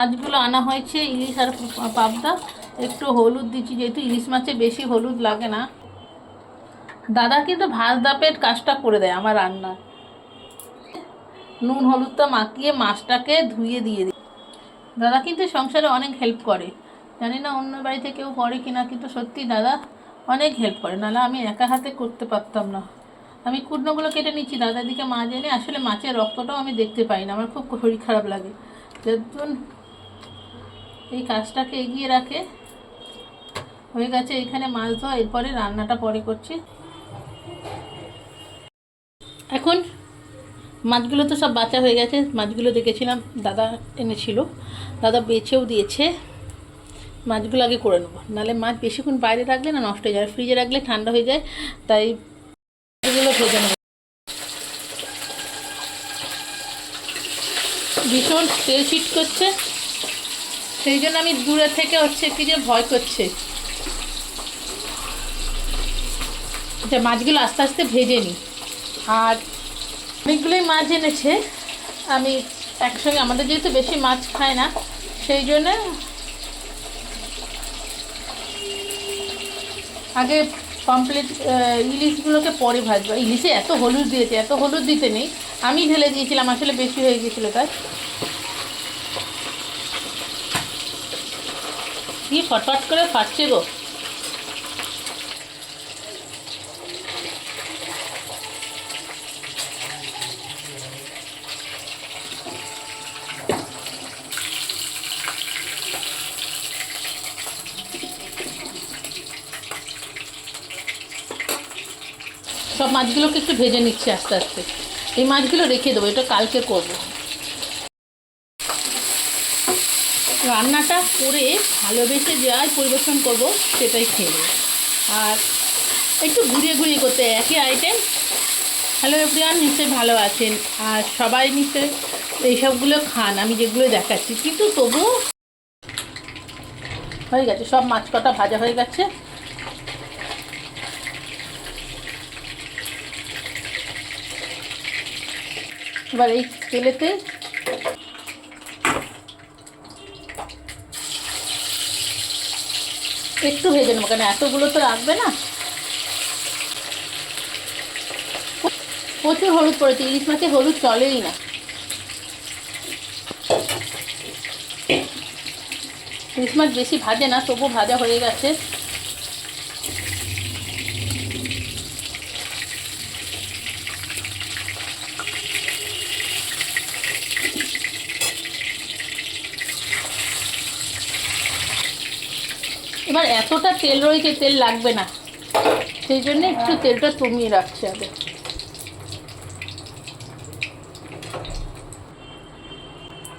মাছগুলো আনা হয়েছে, ইলিশ আর পাবদা। একটু হলুদ দিচ্ছি, যেহেতু ইলিশ মাছে বেশি হলুদ লাগে না। দাদা কিন্তু ভাত দাপের কাজটা করে দেয় আমার রান্না। নুন হলুদটা মাখিয়ে মাছটাকে ধুয়ে দিয়ে দিই। দাদা কিন্তু সংসারে অনেক হেল্প করে, জানি না অন্য বাড়িতে কেউ করে কিনা, কিন্তু সত্যি দাদা অনেক হেল্প করে, নাহলে আমি একা হাতে করতে পারতাম না। আমি কুটনোগুলো কেটে নিচ্ছি, দাদার দিকে মাছ এনে, আসলে মাছের রক্তটাও আমি দেখতে পাই না, আমার খুব শরীর খারাপ লাগে। যখন এই কাজটাকে এগিয়ে রাখে। হয়ে গেছে এখানে মাছ ধোয়া, এরপরে রান্নাটা পরে করছি। এখন মাছগুলো তো সব বাঁচা হয়ে গেছে, মাছগুলো দেখেছিলাম দাদা এনেছিল, দাদা বেছেও দিয়েছে। মাছগুলো আগে করে নেবো, নাহলে মাছ বেশিক্ষণ বাইরে রাখলে না নষ্ট হয়ে যায়, ফ্রিজে রাখলে ঠান্ডা হয়ে যায়, তাই এগুলো ভেজে নেবো। ভীষণ তেল ছিট করছে, সেই জন্য আমি দূরে থেকে কি যে ভয় করছে। আচ্ছা, মাছগুলো আস্তে আস্তে ভেজে নিই। আর অনেকগুলোই মাছ এনেছে, আমি একসঙ্গে, আমাদের যেহেতু বেশি মাছ খায় না, সেই জন্যে আগে কমপ্লিট ইলিশগুলোকে পরে ভাজবো। ইলিশে এত হলুদ দিয়েছে, এত হলুদ দিতে নেই, আমি ঢেলে দিয়েছিলাম, আসলে বেশি হয়ে গিয়েছিলো তাই। কি ফটফট করে ফাটছে গো। সব মাছগুলোকে একটু ভেজে নিচ্ছি আস্তে আস্তে। এই মাছগুলো রেখে দেবো, এটা কালকে করবো। রান্নাটা করে ভালোবেসে যাই পরিবেশন করবো, সেটাই খেয়ে নেবো। আর একটু ঘুরিয়ে ঘুরিয়ে করতে একই আইটেম। হ্যালো এভরিওয়ান, নিশ্চয়ই ভালো আছেন, আর সবাই নিশ্চয়ই এইসবগুলো খান আমি যেগুলো দেখাচ্ছি, কিন্তু তবুও হয়ে গেছে। সব মাছ কটা ভাজা হয়ে গেছে। এবার এই তেলেতে একটু ভেজে নেবো, কেন এতগুলো তো রাখবে না। প্রচুর হলুদ পড়েছে, ইলিশ মাছে হলুদ চলেই না। ইলিশ মাছ বেশি ভাজে না, তবু ভাজা হয়ে গেছে। এবার এতটা তেল রয়েছে, তেল লাগবে না, সেই জন্য একটু তেলটা কমিয়ে রাখছি আগে।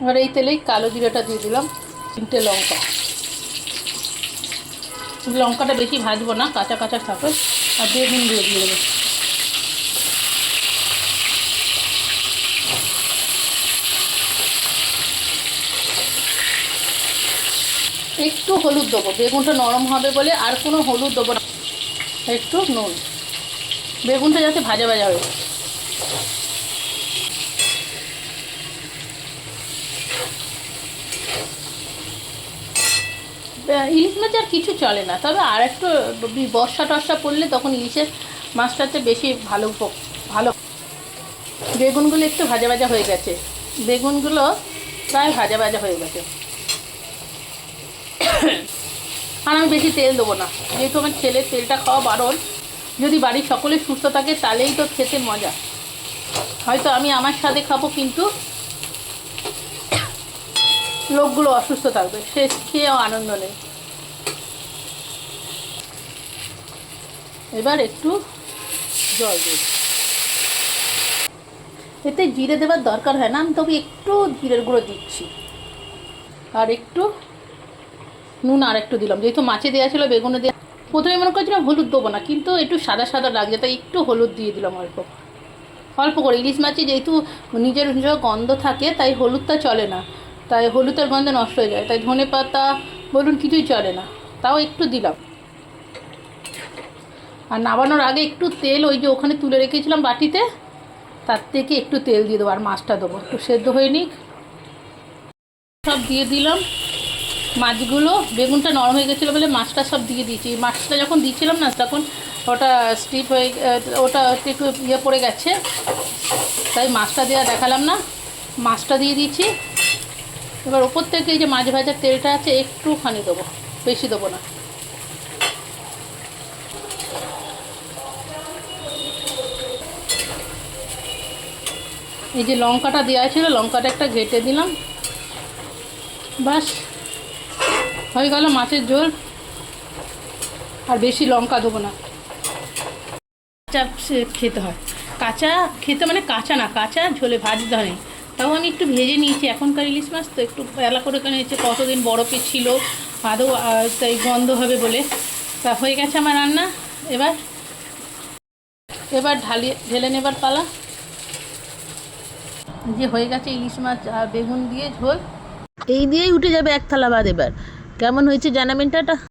এবার এই তেলেই কালো জিরাটা দিয়ে দিলাম, 3টে লঙ্কা। লঙ্কাটা বেশি ভাজবো না, কাঁচা কাঁচা থাকবে। আর বেগুন দিয়ে দেবো। একটু হলুদ দেবো, বেগুনটা নরম হবে বলে, আর কোনো হলুদ দেবো না। একটু নুন, বেগুনটা যাতে ভাজা ভাজা হয়। ইলিশ মাছ আর কিছু চলে না, তবে আর একটু বর্ষা টর্ষা পড়লে তখন ইলিশের মাছটাতে বেশি ভালো ভালো। বেগুনগুলো একটু ভাজা ভাজা হয়ে গেছে, বেগুনগুলো প্রায় ভাজা ভাজা হয়ে গেছে। আর আমি বেশি তেল দেবো না, যেহেতু আমার ছেলের তেলটা খাওয়া বারণ। যদি বাড়ির সকলে সুস্থ থাকে তাহলেই তো খেতে মজা। হয়তো আমি আমার স্বাদে খাবো, কিন্তু লোকগুলো অসুস্থ থাকবে, সে খেয়েও আনন্দ নেই। এবার একটু জল দিই। এতে জিরে দেওয়ার দরকার হয় না, আমি তবে একটু জিরের গুঁড়ো দিচ্ছি। আর একটু নুন আর একটু দিলাম, যেহেতু মাছে দেওয়া ছিল, বেগুনে দেওয়া। প্রথমে মনে করছিলাম হলুদ দেবো না, কিন্তু একটু সাদা সাদা লাগছে, তাই একটু হলুদ দিয়ে দিলাম অল্প অল্প করে। ইলিশ মাছে যেহেতু নিজের নিজের গন্ধ থাকে, তাই হলুদটা চলে না, তাই হলুদের গন্ধে নষ্ট হয়ে যায়, তাই ধনে পাতা বলুন কিছুই চলে না, তাও একটু দিলাম। আর নামানোর আগে একটু তেল, ওই যে ওখানে তুলে রেখেছিলাম বাটিতে, তার থেকে একটু তেল দিয়ে দেবো। আর মাছটা দেবো, একটু সেদ্ধ হয়ে নিক। সব দিয়ে দিলাম মাছগুলো। বেগুনটা নরম হয়ে গেছিলো বলে মাছটা সব দিয়ে দিয়েছি। মাছটা যখন দিয়েছিলাম না তখন ওটা স্টিপ হয়ে ওটা একটু ইয়ে পড়ে গেছে, তাই মাছটা দেওয়া দেখালাম না। মাছটা দিয়ে দিয়েছি। এবার ওপর থেকে এই যে মাছ ভাজার তেলটা আছে একটুখানি দেবো, বেশি দেবো না। এই যে লঙ্কাটা দেওয়া ছিল, লঙ্কাটা একটা ঘেটে দিলাম, বাস হয়ে গেল মাছের ঝোল। আর বেশি লঙ্কা দেবো না। কাঁচা খেতে হয়, কাঁচা খেতে মানে কাঁচা না, কাঁচা ঝোলে ভাজতে হয়। তাও আমি একটু ভেজে নিয়েছি, এখনকার ইলিশ মাছ তো একটু বেলা করে নিয়েছে, কতদিন বরফে ছিল আদৌ তাই গন্ধ হবে বলে। তা হয়ে গেছে আমার রান্না। এবার এবার ঢেলে নেবার পালা। যে হয়ে গেছে ইলিশ মাছ আর বেগুন দিয়ে ঝোল, এই দিয়েই উঠে যাবে এক থালা ভাত। এবার কেমন হয়েছে জানাবেন, টাটা।